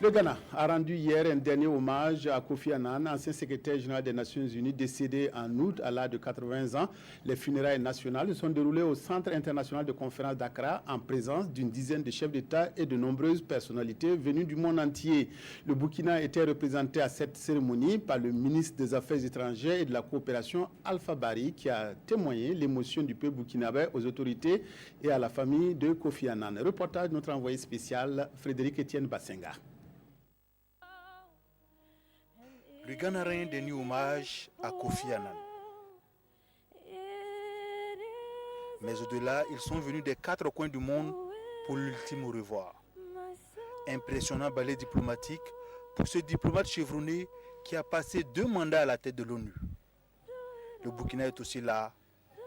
Le Ghana a rendu hier un dernier hommage à Kofi Annan, ancien secrétaire général des Nations Unies, décédé en août à l'âge de 80 ans. Les funérailles nationales se sont déroulées au Centre international de conférence d'Accra en présence d'une dizaine de chefs d'État et de nombreuses personnalités venues du monde entier. Le Burkina était représenté à cette cérémonie par le ministre des Affaires étrangères et de la coopération Alpha Bari, qui a témoigné l'émotion du peuple burkinabé aux autorités et à la famille de Kofi Annan. Reportage de notre envoyé spécial Frédéric Etienne Bassenga. Le Ghana rend un dernier hommage à Kofi Annan. Mais au-delà, ils sont venus des 4 coins du monde pour l'ultime au revoir. Impressionnant ballet diplomatique pour ce diplomate chevronné qui a passé 2 mandats à la tête de l'ONU. Le Burkina est aussi là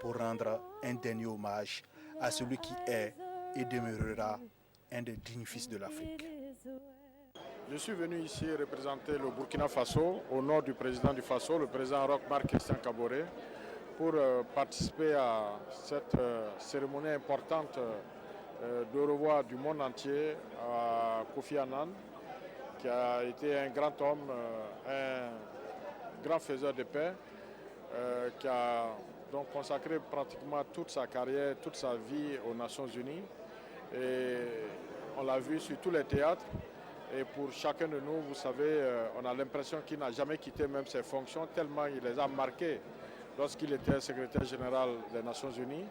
pour rendre un dernier hommage à celui qui est et demeurera un des dignes fils de l'Afrique. Je suis venu ici représenter le Burkina Faso au nom du président du Faso, le président Roch-Marc Christian Kaboré, pour participer à cette cérémonie importante de revoir du monde entier à Kofi Annan, qui a été un grand homme, un grand faiseur de paix, qui a donc consacré pratiquement toute sa carrière, toute sa vie aux Nations Unies. Et on l'a vu sur tous les théâtres. Et pour chacun de nous, vous savez, on a l'impression qu'il n'a jamais quitté même ses fonctions, tellement il les a marquées lorsqu'il était secrétaire général des Nations Unies.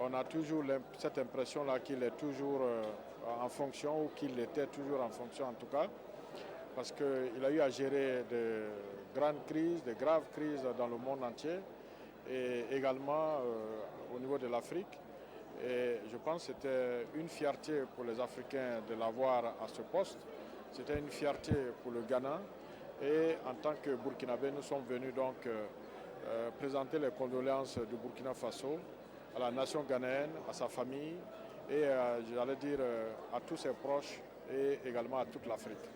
On a toujours cette impression-là qu'il est toujours en fonction, ou qu'il était toujours en fonction en tout cas, parce qu'il a eu à gérer de grandes crises, de graves crises dans le monde entier, et également au niveau de l'Afrique. Et je pense que c'était une fierté pour les Africains de l'avoir à ce poste. C'était une fierté pour le Ghana. Et en tant que Burkinabé, nous sommes venus donc présenter les condoléances du Burkina Faso à la nation ghanéenne, à sa famille et j'allais dire à tous ses proches et également à toute l'Afrique.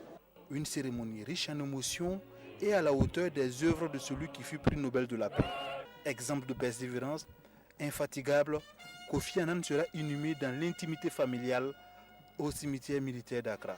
Une cérémonie riche en émotions et à la hauteur des œuvres de celui qui fut prix Nobel de la paix. Exemple de persévérance, infatigable, Kofi Annan sera inhumé dans l'intimité familiale au cimetière militaire d'Accra.